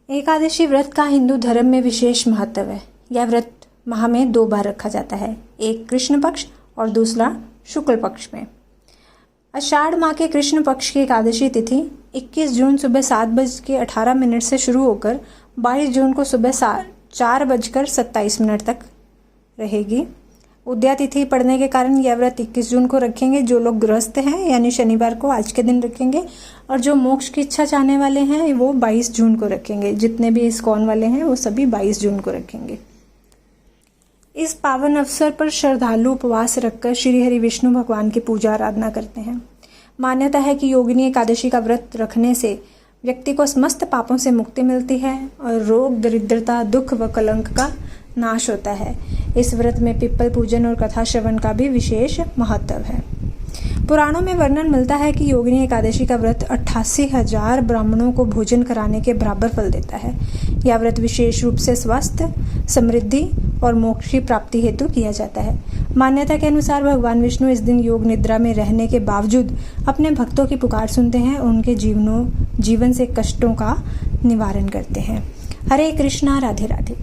एकादशी व्रत का हिंदू धर्म में विशेष महत्व है। यह व्रत माह में 2 बार रखा जाता है, एक कृष्ण पक्ष और दूसरा शुक्ल पक्ष में। आषाढ़ माह के कृष्ण पक्ष की एकादशी तिथि 21 जून सुबह 7:18 से शुरू होकर 22 जून को सुबह 4:27 तक रहेगी। उद्या तिथि पड़ने के कारण यह व्रत 21 जून को रखेंगे जो लोग गृहस्थ हैं, यानी शनिवार को आज के दिन रखेंगे, और जो मोक्ष की इच्छा चाहने वाले हैं वो 22 जून को रखेंगे। जितने भी इस्कॉन वाले हैं वो सभी 22 जून को रखेंगे। इस पावन अवसर पर श्रद्धालु उपवास रखकर श्री हरि विष्णु भगवान की पूजा आराधना करते हैं। मान्यता है कि योगिनी एकादशी का व्रत रखने से व्यक्ति को समस्त पापों से मुक्ति मिलती है और रोग, दरिद्रता, दुख व कलंक का नाश होता है। इस व्रत में पिप्पल पूजन और कथा श्रवण का भी विशेष महत्व है। पुराणों में वर्णन मिलता है कि योगिनी एकादशी का व्रत 88,000 ब्राह्मणों को भोजन कराने के बराबर फल देता है। यह व्रत विशेष रूप से स्वास्थ्य, समृद्धि और मोक्ष की प्राप्ति हेतु किया जाता है। मान्यता के अनुसार भगवान विष्णु इस दिन योग निद्रा में रहने के बावजूद अपने भक्तों की पुकार सुनते हैं और उनके जीवन से कष्टों का निवारण करते हैं। हरे कृष्णा, राधे राधे।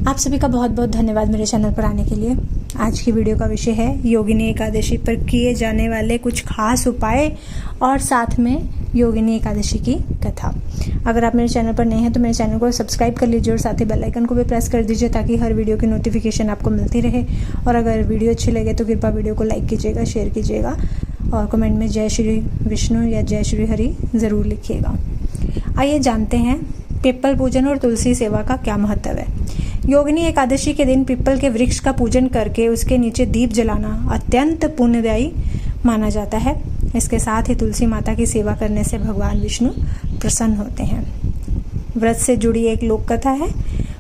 आप सभी का बहुत बहुत धन्यवाद मेरे चैनल पर आने के लिए। आज की वीडियो का विषय है योगिनी एकादशी पर किए जाने वाले कुछ खास उपाय और साथ में योगिनी एकादशी की कथा। अगर आप मेरे चैनल पर नए हैं तो मेरे चैनल को सब्सक्राइब कर लीजिए और साथ ही बेल आइकन को भी प्रेस कर दीजिए ताकि हर वीडियो की नोटिफिकेशन आपको मिलती रहे। और अगर वीडियो अच्छी लगे तो कृपया वीडियो को लाइक कीजिएगा, शेयर कीजिएगा और कमेंट में जय श्री विष्णु या जय श्री हरि ज़रूर लिखिएगा। आइए जानते हैं पिप्पल पूजन और तुलसी सेवा का क्या महत्व है। योगिनी एकादशी के दिन पिप्पल के वृक्ष का पूजन करके उसके नीचे दीप जलाना अत्यंत पुण्यदायी माना जाता है। इसके साथ ही तुलसी माता की सेवा करने से भगवान विष्णु प्रसन्न होते हैं। व्रत से जुड़ी एक लोक कथा है,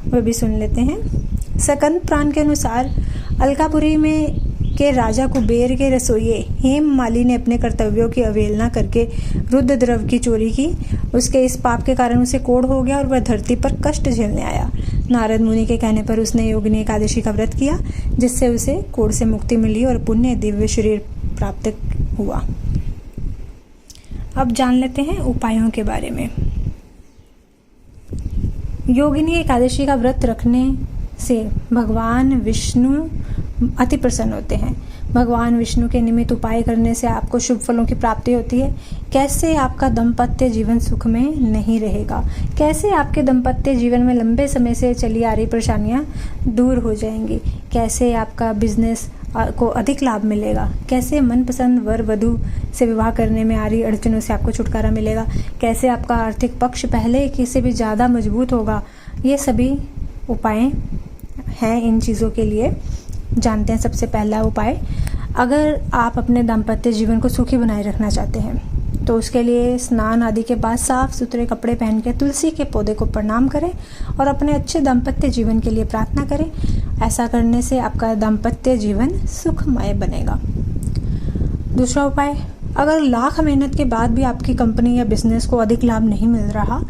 वह भी सुन लेते हैं। सकंद पुराण के अनुसार अलकापुरी में के राजा कुबेर के रसोइये हेममाली ने अपने कर्तव्यों की अवहेलना करके रुद्र द्रव की चोरी की। उसके इस पाप के कारण उसे कोढ़ हो गया और वह धरती पर कष्ट झेलने आया। नारद मुनि के कहने पर उसने योगिनी एकादशी का व्रत किया, जिससे उसे कोढ़ से मुक्ति मिली और पुण्य दिव्य शरीर प्राप्त हुआ। अब जान लेते हैं उपायों के बारे में। योगिनी एकादशी का व्रत रखने से भगवान विष्णु अति प्रसन्न होते हैं। भगवान विष्णु के निमित्त उपाय करने से आपको शुभ फलों की प्राप्ति होती है। कैसे आपका दाम्पत्य जीवन सुख में नहीं रहेगा, कैसे आपके दाम्पत्य जीवन में लंबे समय से चली आ रही परेशानियां दूर हो जाएंगी, कैसे आपका बिजनेस को अधिक लाभ मिलेगा, कैसे मनपसंद वर वधु से विवाह करने में आ रही अड़चनों से आपको छुटकारा मिलेगा, कैसे आपका आर्थिक पक्ष पहले से भी ज़्यादा मजबूत होगा। ये सभी उपाय हैं। इन चीज़ों के लिए जानते हैं। सबसे पहला उपाय, अगर आप अपने दाम्पत्य जीवन को सुखी बनाए रखना चाहते हैं तो उसके लिए स्नान आदि के बाद साफ सुथरे कपड़े पहन के तुलसी के पौधे को प्रणाम करें और अपने अच्छे दाम्पत्य जीवन के लिए प्रार्थना करें। ऐसा करने से आपका दाम्पत्य जीवन सुखमय बनेगा। दूसरा उपाय, अगर लाख मेहनत के बाद भी आपकी कंपनी या बिजनेस को अधिक लाभ नहीं मिल रहा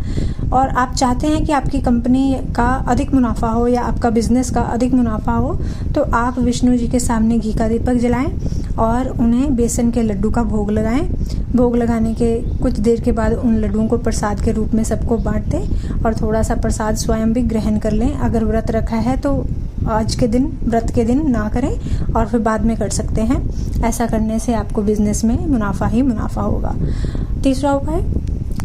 और आप चाहते हैं कि आपकी कंपनी का अधिक मुनाफा हो या आपका बिजनेस का अधिक मुनाफा हो, तो आप विष्णु जी के सामने घी का दीपक जलाएं और उन्हें बेसन के लड्डू का भोग लगाएं। भोग लगाने के कुछ देर के बाद उन लड्डुओं को प्रसाद के रूप में सबको बांट दें और थोड़ा सा प्रसाद स्वयं भी ग्रहण कर लें। अगर व्रत रखा है तो आज के दिन, व्रत के दिन ना करें और फिर बाद में कर सकते हैं। ऐसा करने से आपको बिजनेस में मुनाफा ही मुनाफा होगा। तीसरा उपाय,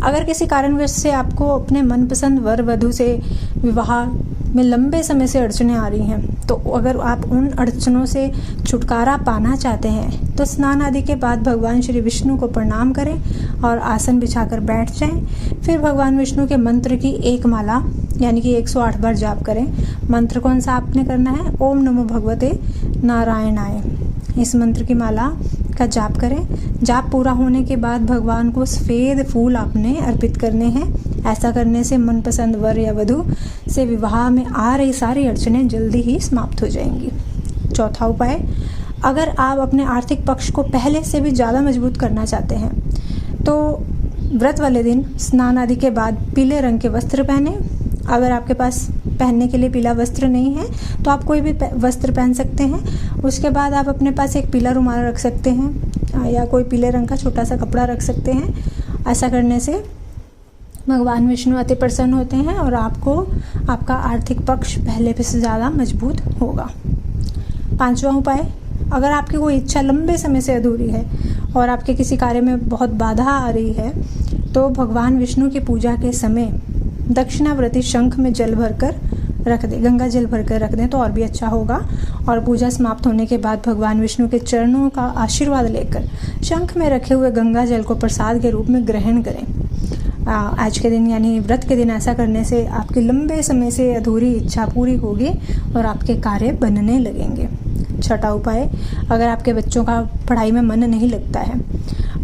अगर किसी कारणवश से आपको अपने मनपसंद वर वधु से विवाह में लंबे समय से अड़चनें आ रही हैं, तो अगर आप उन अड़चनों से छुटकारा पाना चाहते हैं तो स्नान आदि के बाद भगवान श्री विष्णु को प्रणाम करें और आसन बिछाकर बैठ जाएं। फिर भगवान विष्णु के मंत्र की एक माला यानी कि 108 बार जाप करें। मंत्र कौन सा आपने करना है? ओम नमो भगवते नारायणाय। इस मंत्र की माला का जाप करें। जाप पूरा होने के बाद भगवान को सफ़ेद फूल आपने अर्पित करने हैं। ऐसा करने से मनपसंद वर या वधु से विवाह में आ रही सारी अड़चनें जल्दी ही समाप्त हो जाएंगी। चौथा उपाय, अगर आप अपने आर्थिक पक्ष को पहले से भी ज़्यादा मजबूत करना चाहते हैं तो व्रत वाले दिन स्नान आदि के बाद पीले रंग के वस्त्र पहने। अगर आपके पास पहनने के लिए पीला वस्त्र नहीं है तो आप कोई भी वस्त्र पहन सकते हैं। उसके बाद आप अपने पास एक पीला रुमाल रख सकते हैं या कोई पीले रंग का छोटा सा कपड़ा रख सकते हैं। ऐसा करने से भगवान विष्णु अति प्रसन्न होते हैं और आपको आपका आर्थिक पक्ष पहले से ज़्यादा मजबूत होगा। 5वां उपाय, अगर आपकी कोई इच्छा लंबे समय से अधूरी है और आपके किसी कार्य में बहुत बाधा आ रही है तो भगवान विष्णु की पूजा के समय दक्षिणावर्ती शंख में जल भरकर रख दें, गंगा जल भरकर रख दें तो और भी अच्छा होगा। और पूजा समाप्त होने के बाद भगवान विष्णु के चरणों का आशीर्वाद लेकर शंख में रखे हुए गंगा जल को प्रसाद के रूप में ग्रहण करें। आज के दिन यानी व्रत के दिन ऐसा करने से आपकी लंबे समय से अधूरी इच्छा पूरी होगी और आपके कार्य बनने लगेंगे। 6वां उपाय, अगर आपके बच्चों का पढ़ाई में मन नहीं लगता है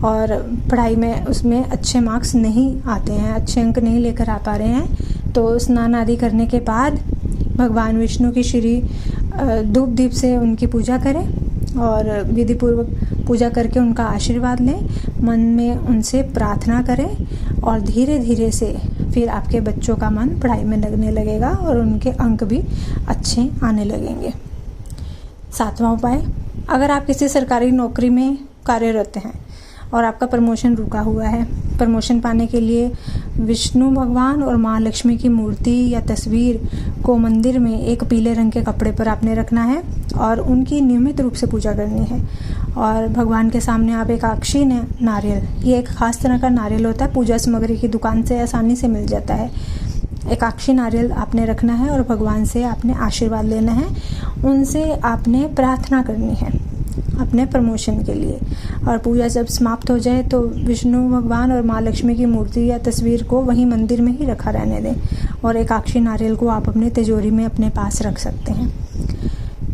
और पढ़ाई में उसमें अच्छे मार्क्स नहीं आते हैं, अच्छे अंक नहीं लेकर आ पा रहे हैं, तो स्नान आदि करने के बाद भगवान विष्णु की श्री धूप दीप से उनकी पूजा करें और विधि पूर्वक पूजा करके उनका आशीर्वाद लें, मन में उनसे प्रार्थना करें और धीरे धीरे से फिर आपके बच्चों का मन पढ़ाई में लगने लगेगा और उनके अंक भी अच्छे आने लगेंगे। 7वां उपाय, अगर आप किसी सरकारी नौकरी में कार्यरत हैं और आपका प्रमोशन रुका हुआ है, प्रमोशन पाने के लिए विष्णु भगवान और माँ लक्ष्मी की मूर्ति या तस्वीर को मंदिर में एक पीले रंग के कपड़े पर आपने रखना है और उनकी नियमित रूप से पूजा करनी है। और भगवान के सामने आप एक अक्षी नारियल, ये एक खास तरह का नारियल होता है, पूजा सामग्री की दुकान से आसानी से मिल जाता है। एक अक्षी नारियल आपने रखना है और भगवान से आपने आशीर्वाद लेना है, उनसे आपने प्रार्थना करनी है अपने प्रमोशन के लिए। और पूजा जब समाप्त हो जाए तो विष्णु भगवान और माँ लक्ष्मी की मूर्ति या तस्वीर को वहीं मंदिर में ही रखा रहने दें और एक अक्षी नारियल को आप अपने तिजोरी में अपने पास रख सकते हैं।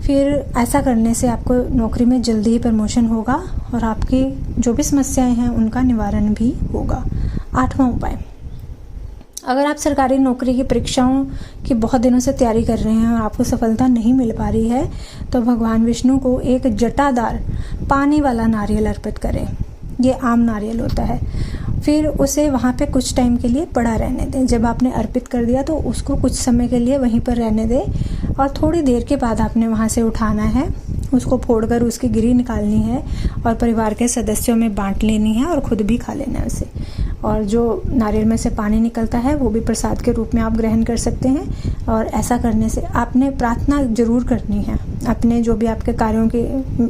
फिर ऐसा करने से आपको नौकरी में जल्दी ही प्रमोशन होगा और आपकी जो भी समस्याएं हैं उनका निवारण भी होगा। 8वां उपाय, अगर आप सरकारी नौकरी की परीक्षाओं की बहुत दिनों से तैयारी कर रहे हैं और आपको सफलता नहीं मिल पा रही है तो भगवान विष्णु को एक जटादार पानी वाला नारियल अर्पित करें। ये आम नारियल होता है। फिर उसे वहाँ पे कुछ टाइम के लिए पड़ा रहने दें। जब आपने अर्पित कर दिया तो उसको कुछ समय के लिए वहीं पर रहने दें और थोड़ी देर के बाद आपने वहाँ से उठाना है, उसको फोड़कर उसकी गिरी निकालनी है और परिवार के सदस्यों में बांट लेनी है और खुद भी खा लेना है उसे। और जो नारियल में से पानी निकलता है वो भी प्रसाद के रूप में आप ग्रहण कर सकते हैं। और ऐसा करने से आपने प्रार्थना जरूर करनी है, अपने जो भी आपके कार्यों के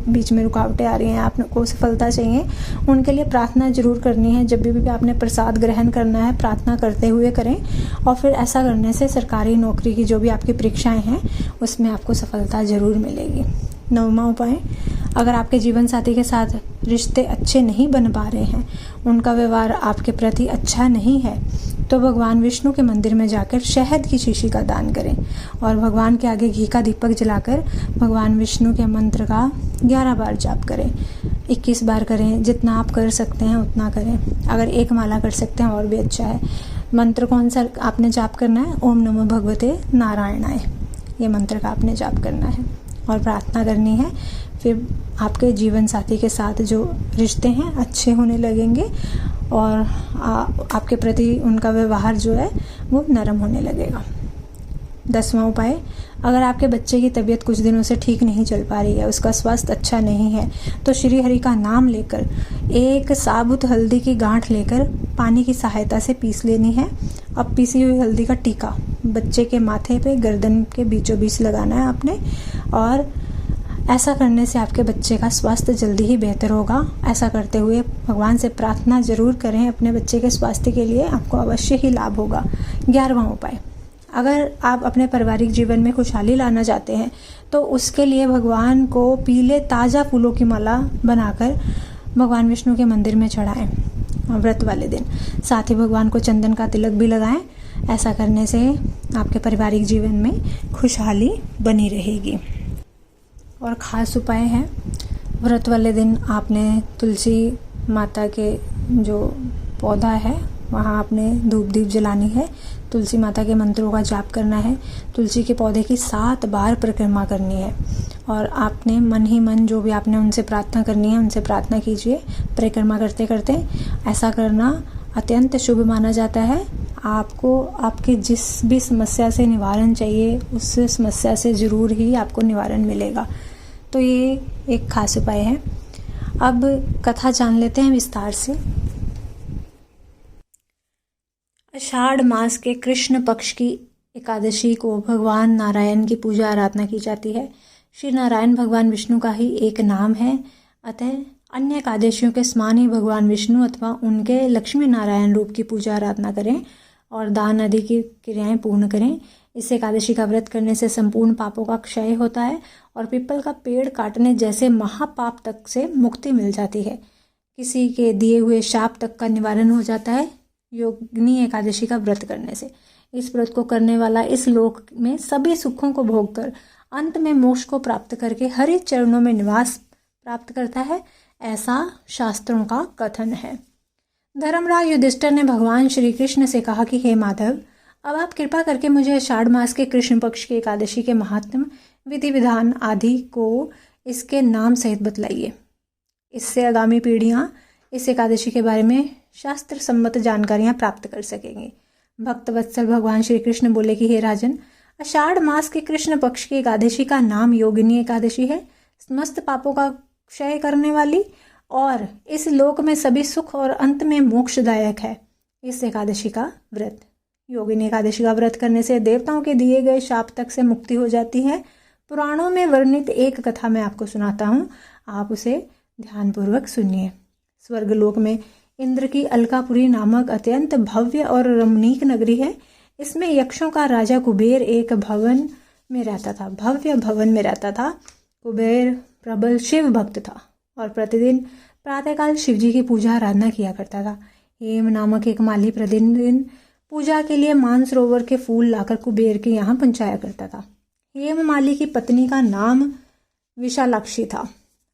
बीच में रुकावटें आ रही हैं, आपको सफलता चाहिए, उनके लिए प्रार्थना जरूर करनी है। जब भी आपने प्रसाद ग्रहण करना है प्रार्थना करते हुए करें और फिर ऐसा करने से सरकारी नौकरी की जो भी आपकी परीक्षाएं हैं उसमें आपको सफलता जरूर मिलेगी। 9वां उपाय, अगर आपके जीवन साथी के साथ रिश्ते अच्छे नहीं बन पा रहे हैं, उनका व्यवहार आपके प्रति अच्छा नहीं है, तो भगवान विष्णु के मंदिर में जाकर शहद की शीशी का दान करें और भगवान के आगे घी का दीपक जलाकर भगवान विष्णु के मंत्र का 11 बार जाप करें। 21 बार करें, जितना आप कर सकते हैं उतना करें। अगर एक माला कर सकते हैं और भी अच्छा है। मंत्र कौन सा आपने जाप करना है? ओम नमो भगवते नारायणाय, ये मंत्र का आपने जाप करना है और प्रार्थना करनी है। फिर आपके जीवन साथी के साथ जो रिश्ते हैं अच्छे होने लगेंगे और आपके प्रति उनका व्यवहार जो है वो नरम होने लगेगा। 10वां उपाय, अगर आपके बच्चे की तबीयत कुछ दिनों से ठीक नहीं चल पा रही है, उसका स्वास्थ्य अच्छा नहीं है, तो श्री हरि का नाम लेकर एक साबुत हल्दी की गांठ लेकर पानी की सहायता से पीस लेनी है। अब पीसी हुई हल्दी का टीका बच्चे के माथे पे गर्दन के बीचों बीच लगाना है आपने और ऐसा करने से आपके बच्चे का स्वास्थ्य जल्दी ही बेहतर होगा। ऐसा करते हुए भगवान से प्रार्थना जरूर करें अपने बच्चे के स्वास्थ्य के लिए, आपको अवश्य ही लाभ होगा। 11वां उपाय, अगर आप अपने पारिवारिक जीवन में खुशहाली लाना चाहते हैं तो उसके लिए भगवान को पीले ताज़ा फूलों की माला बनाकर भगवान विष्णु के मंदिर में चढ़ाएं व्रत वाले दिन। साथ ही भगवान को चंदन का तिलक भी लगाएं। ऐसा करने से आपके पारिवारिक जीवन में खुशहाली बनी रहेगी। और ख़ास उपाय है, व्रत वाले दिन आपने तुलसी माता के जो पौधा है वहाँ आपने धूप दीप जलानी है, तुलसी माता के मंत्रों का जाप करना है, तुलसी के पौधे की 7 बार परिक्रमा करनी है और आपने मन ही मन जो भी आपने उनसे प्रार्थना करनी है उनसे प्रार्थना कीजिए परिक्रमा करते करते। ऐसा करना अत्यंत शुभ माना जाता है। आपको आपकी जिस भी समस्या से निवारण चाहिए उस समस्या से ज़रूर ही आपको निवारण मिलेगा। तो ये एक खास उपाय है। अब कथा जान लेते हैं विस्तार से। आषाढ़ मास के कृष्ण पक्ष की एकादशी को भगवान नारायण की पूजा आराधना की जाती है। श्री नारायण भगवान विष्णु का ही एक नाम है, अतः अन्य एकादशियों के समान ही भगवान विष्णु अथवा उनके लक्ष्मी नारायण रूप की पूजा आराधना करें और दान आदि की क्रियाएं पूर्ण करें। इस एकादशी का व्रत करने से संपूर्ण पापों का क्षय होता है और पीपल का पेड़ काटने जैसे महापाप तक से मुक्ति मिल जाती है। किसी के दिए हुए शाप तक का निवारण हो जाता है योगिनी एकादशी का व्रत करने से। इस व्रत को करने वाला इस लोक में सभी सुखों को भोगकर अंत में मोक्ष को प्राप्त करके हरि चरणों में निवास प्राप्त करता है, ऐसा शास्त्रों का कथन है। धर्मराज युधिष्ठिर ने भगवान श्री कृष्ण से कहा कि हे माधव, अब आप कृपा करके मुझे आषाढ़ मास के कृष्ण पक्ष की एकादशी के महात्म, विधि विधान आदि को इसके नाम सहित बतलाइए। इससे आगामी पीढ़ियां इस एकादशी के बारे में शास्त्र सम्मत जानकारियां प्राप्त कर सकेंगी। भक्त वत्सल भगवान श्री कृष्ण बोले कि हे राजन, आषाढ़ मास के कृष्ण पक्ष की एकादशी का नाम योगिनी एकादशी है, समस्त पापों का क्षय करने वाली और इस लोक में सभी सुख और अंत में मोक्षदायक है। इस एकादशी का व्रत, योगिनी एकादशी का व्रत करने से देवताओं के दिए गए शाप तक से मुक्ति हो जाती है। पुराणों में वर्णित एक कथा मैं आपको सुनाता हूँ, आप उसे ध्यानपूर्वक सुनिए। स्वर्गलोक में इंद्र की अलकापुरी नामक अत्यंत भव्य और रमणीक नगरी है। इसमें यक्षों का राजा कुबेर एक भवन में रहता था, भव्य भवन में रहता था। कुबेर प्रबल शिव भक्त था और प्रतिदिन प्रातःकाल शिवजी की पूजा आराधना किया करता था। हेम नामक एक माली प्रतिदिन पूजा के लिए मानसरोवर के फूल लाकर कुबेर के यहाँ पहुंचाया करता था। हेम माली की पत्नी का नाम विशालाक्षी था।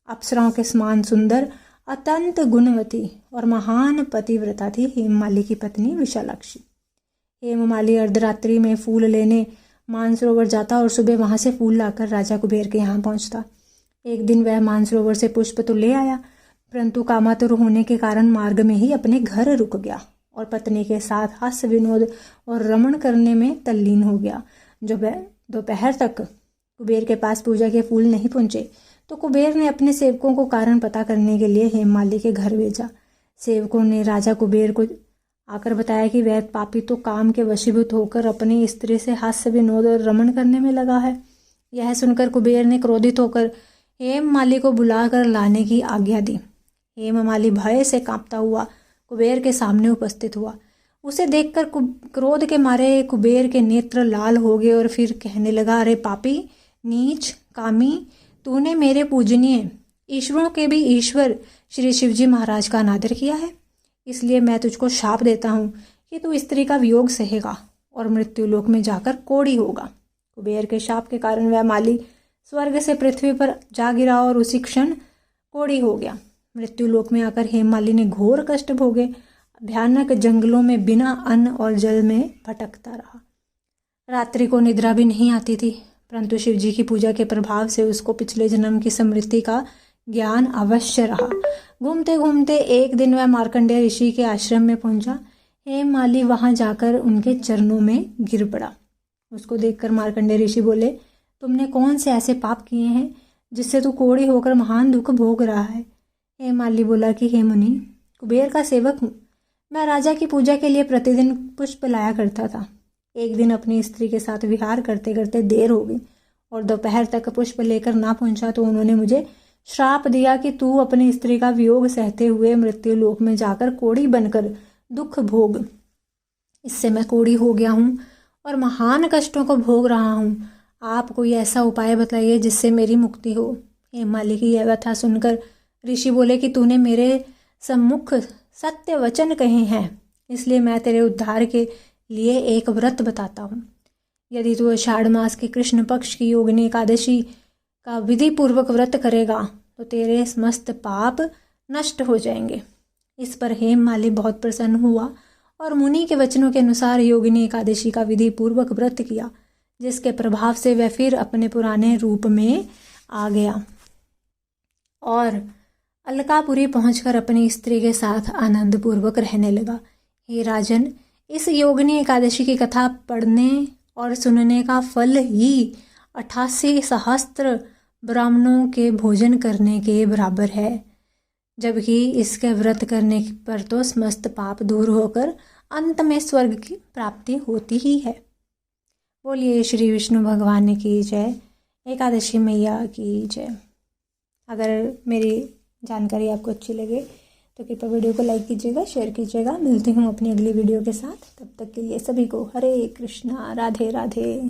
अप्सराओं के समान सुंदर, अत्यंत गुणवती और महान पतिव्रता थी हेममाली की पत्नी विशालाक्षी। हेममाली अर्धरात्रि में फूल लेने मानसरोवर जाता और सुबह वहां से फूल लाकर राजा कुबेर के यहाँ पहुंचता। एक दिन वह मानसरोवर से पुष्प तो ले आया, परंतु कामातुर होने के कारण मार्ग में ही अपने घर रुक गया और पत्नी के साथ हास्य विनोद और रमण करने में तल्लीन हो गया। जब दोपहर तक कुबेर के पास पूजा के फूल नहीं पहुंचे तो कुबेर ने अपने सेवकों को कारण पता करने के लिए हेममाली के घर भेजा। सेवकों ने राजा कुबेर को आकर बताया कि वह पापी तो काम के वशीभूत होकर अपनी स्त्री से हास्य विनोद और रमण करने में लगा है। यह सुनकर कुबेर ने क्रोधित होकर हेममाली को बुलाकर लाने की आज्ञा दी। हेममाली भय से कांपता हुआ कुबेर के सामने उपस्थित हुआ। उसे देखकर क्रोध के मारे कुबेर के नेत्र लाल हो गए और फिर कहने लगा, अरे पापी, नीच, कामी, तूने मेरे पूजनीय, ईश्वरों के भी ईश्वर श्री शिवजी महाराज का अनादर किया है, इसलिए मैं तुझको शाप देता हूँ कि तू स्त्री का वियोग सहेगा और मृत्युलोक में जाकर कोढ़ी होगा। कुबेर के शाप के कारण वह माली स्वर्ग से पृथ्वी पर जा गिरा और उसी क्षण कोढ़ी हो गया। मृत्युलोक में आकर हेममाली ने घोर कष्ट भोगे, भयानक जंगलों में बिना अन्न और जल में भटकता रहा। रात्रि को निद्रा भी नहीं आती थी, परंतु शिवजी की पूजा के प्रभाव से उसको पिछले जन्म की स्मृति का ज्ञान अवश्य रहा। घूमते घूमते एक दिन वह मार्कंडेय ऋषि के आश्रम में पहुंचा। हेममाली वहां जाकर उनके चरणों में गिर पड़ा। उसको देखकर मार्कंडेय ऋषि बोले, तुमने कौन से ऐसे पाप किए हैं जिससे तू कोढ़ी होकर महान दुख भोग रहा है? हेममाली बोला कि हे मुनि, कुबेर का सेवक हूँ। मैं राजा की पूजा के लिए प्रतिदिन पुष्प लाया करता था। एक दिन अपनी स्त्री के साथ विहार करते करते देर हो गई और दोपहर तक पुष्प लेकर ना पहुंचा तो उन्होंने मुझे श्राप दिया कि तू अपनी स्त्री का वियोग सहते हुए मृत्यु लोक में जाकर कोढ़ी बनकर दुख भोग। इससे मैं कोढ़ी हो गया हूँ और महान कष्टों को भोग रहा हूँ। आप कोई ऐसा उपाय बताइए जिससे मेरी मुक्ति हो। हेममाली की यह व्यथा सुनकर ऋषि बोले कि तूने मेरे सम्मुख सत्य वचन कहे हैं, इसलिए मैं तेरे उद्धार के लिए एक व्रत बताता हूँ। यदि तू आषाढ़ मास के कृष्ण पक्ष की योगिनी एकादशी का विधि पूर्वक व्रत करेगा तो तेरे समस्त पाप नष्ट हो जाएंगे। इस पर हेममाली बहुत प्रसन्न हुआ और मुनि के वचनों के अनुसार योगिनी एकादशी का विधि पूर्वक व्रत किया, जिसके प्रभाव से वह फिर अपने पुराने रूप में आ गया और अलकापुरी पहुंचकर अपनी स्त्री के साथ आनंद पूर्वक रहने लगा। हे राजन, इस योगिनी एकादशी की कथा पढ़ने और सुनने का फल ही 88 सहस्त्र ब्राह्मणों के भोजन करने के बराबर है, जबकि इसके व्रत करने पर तो समस्त पाप दूर होकर अंत में स्वर्ग की प्राप्ति होती ही है। बोलिए श्री विष्णु भगवान की जय, एकादशी मैया की जय। अगर मेरी जानकारी आपको अच्छी लगे तो कृपया वीडियो को लाइक कीजिएगा, शेयर कीजिएगा। मिलती हूँ अपनी अगली वीडियो के साथ, तब तक के लिए सभी को हरे कृष्णा, राधे राधे।